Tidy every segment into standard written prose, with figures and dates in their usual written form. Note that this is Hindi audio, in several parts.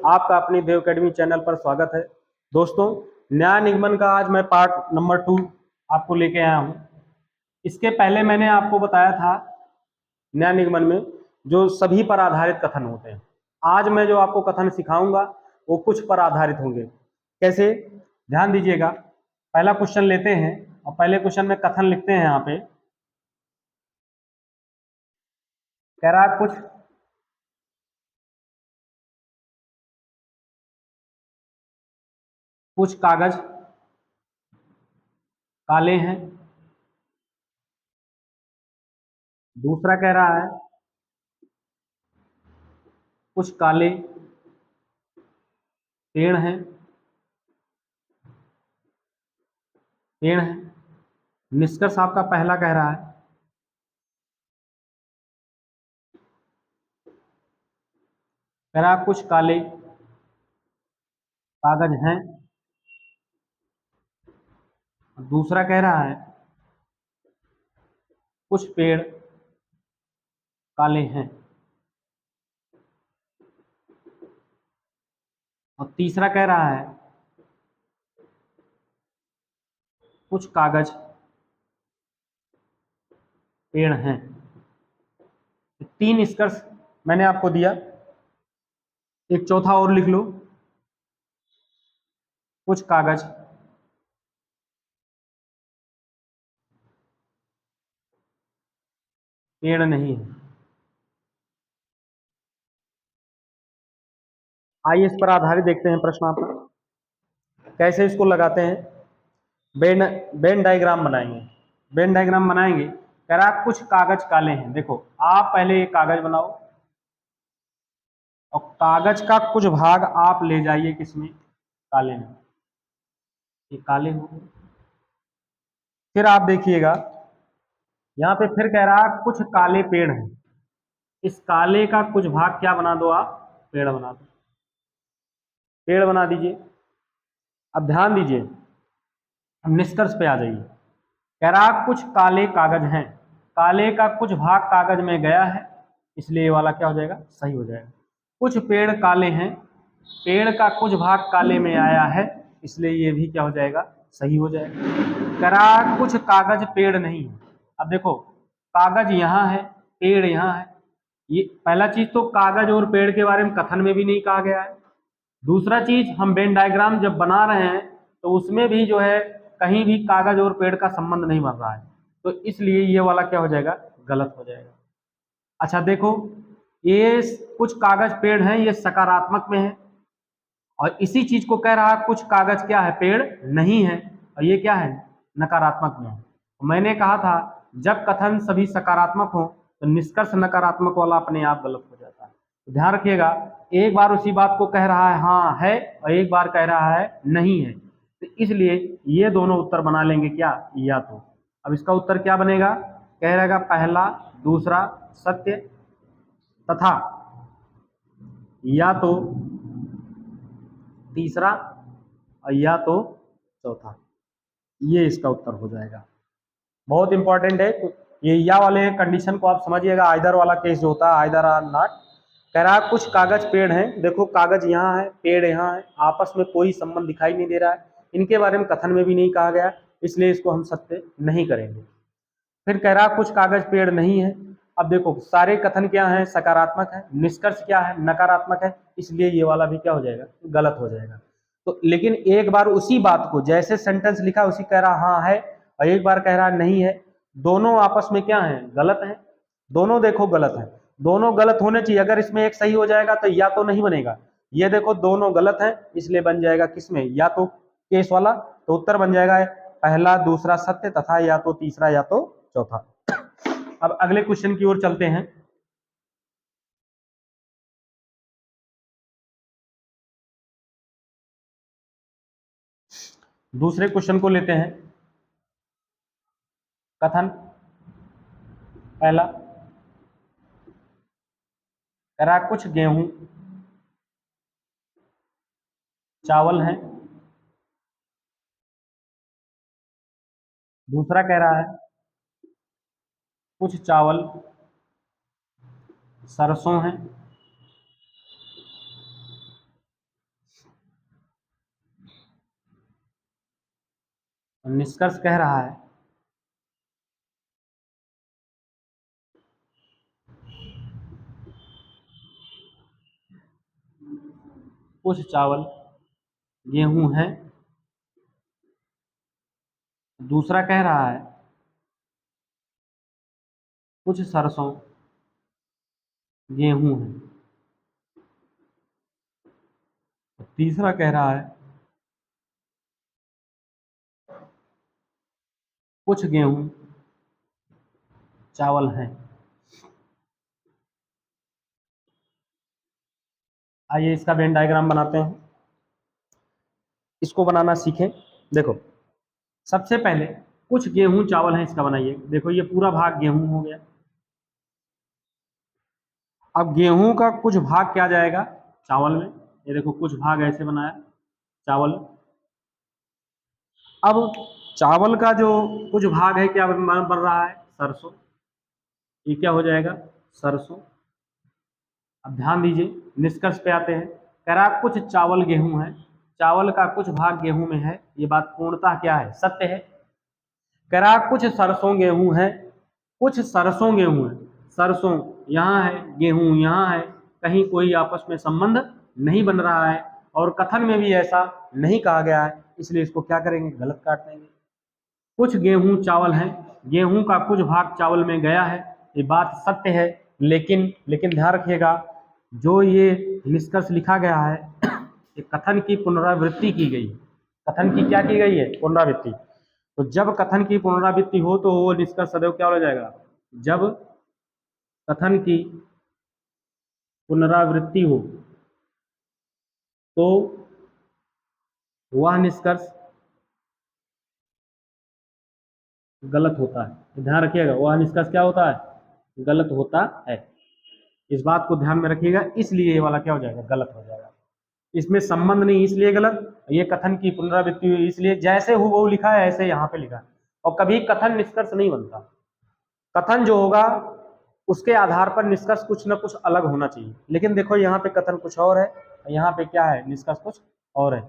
आपका अपनी देव अकेडमी चैनल पर स्वागत है। दोस्तों, न्याय निगमन का आज मैं पार्ट नंबर 2 आपको लेके आया हूँ। इसके पहले मैंने आपको बताया था न्याय निगमन में जो सभी पर आधारित कथन होते हैं। आज मैं जो आपको कथन सिखाऊंगा वो कुछ पर आधारित होंगे। कैसे? ध्यान दीजिएगा। पहला क्वेश्चन लेते हैं और पहले क्वेश्चन में कथन लिखते हैं। यहाँ पे कह रहा है कुछ कागज काले हैं। दूसरा कह रहा है कुछ काले पेड़ हैं। निष्कर्ष आपका पहला कह रहा है कुछ काले कागज हैं। दूसरा कह रहा है कुछ पेड़ काले हैं। और तीसरा कह रहा है कुछ कागज पेड़ हैं। तीन निष्कर्ष मैंने आपको दिया। एक चौथा और लिख लो, कुछ कागज पेड़ नहीं है। आइए इस पर आधारित देखते हैं प्रश्न आपका। कैसे इसको लगाते हैं? वेन डायग्राम बनाएंगे। वेन डायग्राम बनाएंगे। कह रहा है कुछ कागज काले हैं। देखो, आप पहले एक कागज बनाओ और कागज का कुछ भाग आप ले जाइए किसमें? काले में। ये काले हो गए। फिर आप देखिएगा यहाँ पे फिर कह रहा है कुछ काले पेड़ हैं। इस काले का कुछ भाग क्या बना दो आप? पेड़ बना दो। पेड़ बना दीजिए। अब ध्यान दीजिए, हम निष्कर्ष पे आ जाइए। कह रहा कुछ काले कागज हैं। काले का कुछ भाग कागज में गया है, इसलिए ये वाला क्या हो जाएगा? सही हो जाएगा। कुछ पेड़ काले हैं। पेड़ का कुछ भाग काले में आया है, इसलिए ये भी क्या हो जाएगा? सही हो जाएगा। कह रहा कुछ कागज पेड़ नहीं है। अब देखो, कागज यहाँ है, पेड़ यहाँ है। ये पहला चीज तो कागज और पेड़ के बारे में कथन में भी नहीं कहा गया है। दूसरा चीज, हम वेन डायग्राम जब बना रहे हैं तो उसमें भी जो है कहीं भी कागज और पेड़ का संबंध नहीं बन रहा है, तो इसलिए ये वाला क्या हो जाएगा? गलत हो जाएगा। अच्छा देखो, ये कुछ कागज पेड़ हैं, ये सकारात्मक में है। और इसी चीज को कह रहा कुछ कागज क्या है? पेड़ नहीं है। और ये क्या है? नकारात्मक में है। मैंने कहा था जब कथन सभी सकारात्मक हो तो निष्कर्ष नकारात्मक वाला अपने आप गलत हो जाता है। तो ध्यान रखिएगा, एक बार उसी बात को कह रहा है हाँ है, और एक बार कह रहा है नहीं है, तो इसलिए ये दोनों उत्तर बना लेंगे क्या? या तो। अब इसका उत्तर क्या बनेगा? कह रहेगा पहला, दूसरा सत्य, तथा या तो तीसरा और या तो चौथा। ये इसका उत्तर हो जाएगा। बहुत इंपॉर्टेंट है। तो ये या वाले कंडीशन को आप समझिएगा। आइदर वाला केस जो होता है, आइदर आर नॉट। कह रहा है कुछ कागज पेड़ हैं। देखो, कागज यहाँ है, पेड़ यहाँ है, आपस में कोई संबंध दिखाई नहीं दे रहा है। इनके बारे में कथन में भी नहीं कहा गया, इसलिए इसको हम सत्य नहीं करेंगे। फिर कह रहा कुछ कागज पेड़ नहीं है। अब देखो, सारे कथन क्या है? सकारात्मक है। निष्कर्ष क्या है? नकारात्मक है, इसलिए ये वाला भी क्या हो जाएगा? गलत हो जाएगा। तो लेकिन एक बार उसी बात को जैसे सेंटेंस लिखा उसी कह रहा हाँ है, और एक बार कह रहा नहीं है। दोनों आपस में क्या है? गलत है। दोनों देखो गलत है। दोनों गलत होने चाहिए। अगर इसमें एक सही हो जाएगा तो या तो नहीं बनेगा। ये देखो दोनों गलत है, इसलिए बन जाएगा किसमें? या तो केस वाला। तो उत्तर बन जाएगा पहला, दूसरा सत्य, तथा या तो तीसरा या तो चौथा। अब अगले क्वेश्चन की ओर चलते हैं। दूसरे क्वेश्चन को लेते हैं। कथन पहला कह रहा कुछ गेहूं चावल हैं। दूसरा कह रहा है कुछ चावल सरसों हैं। निष्कर्ष कह रहा है कुछ चावल गेहूं है। दूसरा कह रहा है कुछ सरसों गेहूं है। तीसरा कह रहा है कुछ गेहूं चावल हैं। आइए इसका वेन डायग्राम बनाते हैं, इसको बनाना सीखें। देखो सबसे पहले कुछ गेहूं चावल हैं, इसका बनाइए। देखो ये पूरा भाग गेहूं हो गया। अब गेहूं का कुछ भाग क्या जाएगा चावल में, ये देखो कुछ भाग ऐसे बनाया चावल। अब चावल का जो कुछ भाग है क्या बन रहा है सरसों, ये क्या हो जाएगा सरसों। अब ध्यान दीजिए निष्कर्ष पे आते हैं। कह रहा कुछ चावल गेहूं है, चावल का कुछ भाग गेहूं में है, ये बात पूर्णतः क्या है सत्य है। कह रहा कुछ सरसों गेहूं है, कुछ सरसों गेहूं है। सरसों यहाँ है गेहूं यहाँ है, कहीं कोई आपस में संबंध नहीं बन रहा है और कथन में भी ऐसा नहीं कहा गया है, इसलिए इसको क्या करेंगे गलत काट देंगे। कुछ गेहूं चावल है, गेहूं का कुछ भाग चावल में गया है, ये बात सत्य है। लेकिन ध्यान रखिएगा जो ये निष्कर्ष लिखा गया है ये कथन की पुनरावृत्ति की गई है। कथन की क्या की गई है पुनरावृत्ति। तो जब कथन की पुनरावृत्ति हो तो वो निष्कर्ष सदैव क्या हो जाएगा, जब कथन की पुनरावृत्ति हो तो वह निष्कर्ष गलत होता है। ध्यान रखिएगा वह निष्कर्ष क्या होता है गलत होता है। इस बात को ध्यान में रखिएगा, इसलिए ये वाला क्या हो जाएगा गलत हो जाएगा। इसमें संबंध नहीं इसलिए गलत, ये कथन की पुनरावृत्ति हुई इसलिए जैसे वो लिखा है ऐसे यहाँ पे लिखा है। और कभी कथन निष्कर्ष नहीं बनता, कथन जो होगा उसके आधार पर निष्कर्ष कुछ ना कुछ अलग होना चाहिए। लेकिन देखो यहाँ पे कथन कुछ और है, यहाँ पे क्या है निष्कर्ष कुछ और है,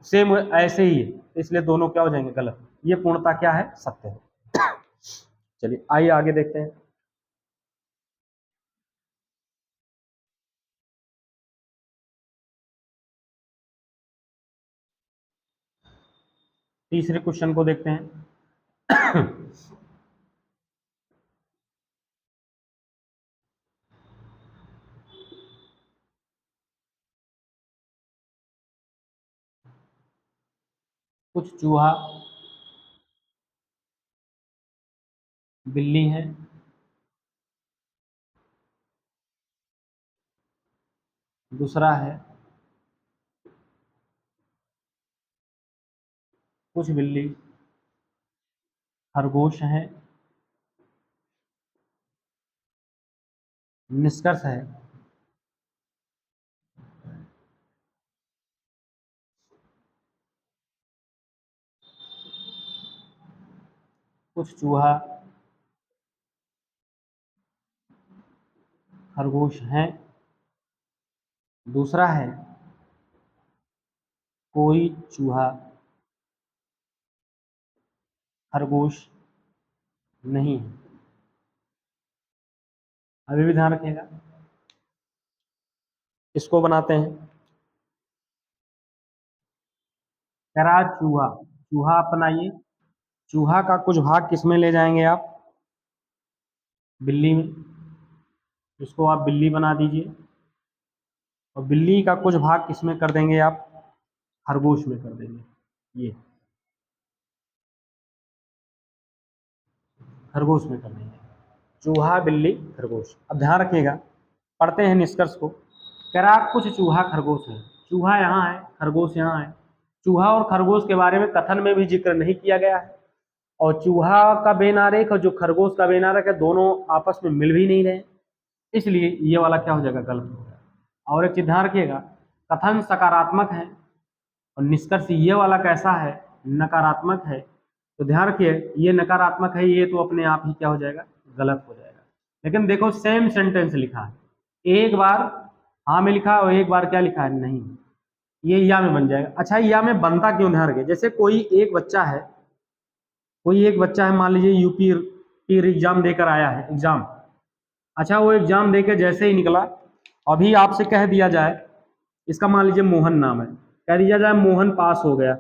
सेम ऐसे ही है, इसलिए दोनों क्या हो जाएंगे गलत। ये पूर्णता क्या है सत्य है। चलिए आइए आगे देखते हैं। तीसरे क्वेश्चन को देखते हैं। कुछ चूहा बिल्ली है, दूसरा है कुछ बिल्ली खरगोश है। निष्कर्ष है कुछ चूहा खरगोश हैं। दूसरा है कोई चूहा खरगोश नहीं है। अभी भी ध्यान रखिएगा, इसको बनाते हैं। करा चूहा, चूहा अपनाइए। चूहा का कुछ भाग किसमें ले जाएंगे आप बिल्ली में, इसको आप बिल्ली बना दीजिए। और बिल्ली का कुछ भाग किसमें कर देंगे आप खरगोश में कर देंगे, ये खरगोश में कर देंगे। चूहा बिल्ली खरगोश। अब ध्यान रखिएगा पढ़ते हैं निष्कर्ष को। कह रहा कुछ चूहा खरगोश है, चूहा यहाँ है खरगोश यहाँ है। चूहा और खरगोश के बारे में कथन में भी जिक्र नहीं किया गया है, और चूहा का बेनारेख और जो खरगोश का बेनारेख है दोनों आपस में मिल भी नहीं रहे, इसलिए ये वाला क्या हो जाएगा गलत हो जाएगा। और एक चीज ध्यान रखिएगा कथन सकारात्मक है और निष्कर्ष ये वाला कैसा है नकारात्मक है। तो ध्यान रखिए ये नकारात्मक है, ये तो अपने आप ही क्या हो जाएगा गलत हो जाएगा। लेकिन देखो सेम सेंटेंस लिखा है, एक बार हाँ में लिखा है और एक बार क्या लिखा है नहीं, ये या में बन जाएगा। अच्छा या में बनता क्यों ध्यान रखिए, जैसे कोई एक बच्चा है कोई एक बच्चा है, मान लीजिए यूपी एग्जाम देकर आया है, एग्जाम, अच्छा वो एग्जाम देकर जैसे ही निकला, अभी आपसे कह दिया जाए, इसका मान लीजिए मोहन नाम है, कह दिया जाए मोहन पास हो गया,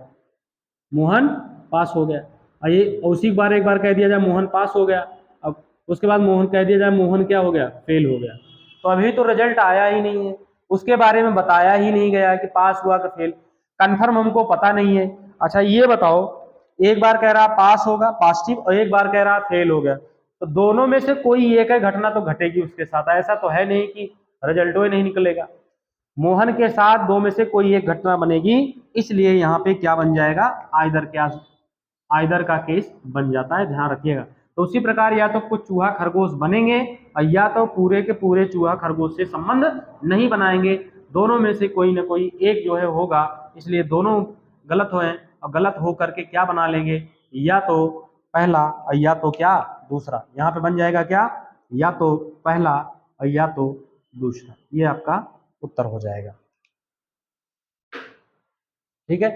मोहन पास हो गया, और ये उसी बार एक बार कह दिया जाए मोहन पास हो गया, अब उसके बाद मोहन कह दिया जाए मोहन क्या हो गया, फेल हो गया, तो अभी तो रिजल्ट आया ही नहीं है, उसके बारे में बताया ही नहीं गया कि पास हुआ कि फेल, कन्फर्म हमको पता नहीं है। अच्छा ये बताओ, एक बार कह रहा पास होगा पॉजिटिव, और एक बार कह रहा फेल हो गया, तो दोनों में से कोई एक है घटना तो घटेगी उसके साथ, ऐसा तो है नहीं कि रिजल्ट ही नहीं निकलेगा। मोहन के साथ दो में से कोई एक घटना बनेगी, इसलिए यहाँ पे क्या बन जाएगा, आइदर, क्या आइदर का केस बन जाता है, ध्यान रखिएगा। तो उसी प्रकार या तो कुछ चूहा खरगोश बनेंगे, और या तो पूरे के पूरे चूहा खरगोश से संबंध नहीं बनाएंगे, दोनों में से कोई ना कोई एक जो है होगा, इसलिए दोनों गलत हो, और गलत हो करके क्या बना लेंगे, या तो पहला और या तो क्या दूसरा, यहाँ पे बन जाएगा क्या, या तो पहला और या तो दूसरा, ये आपका उत्तर हो जाएगा। ठीक है।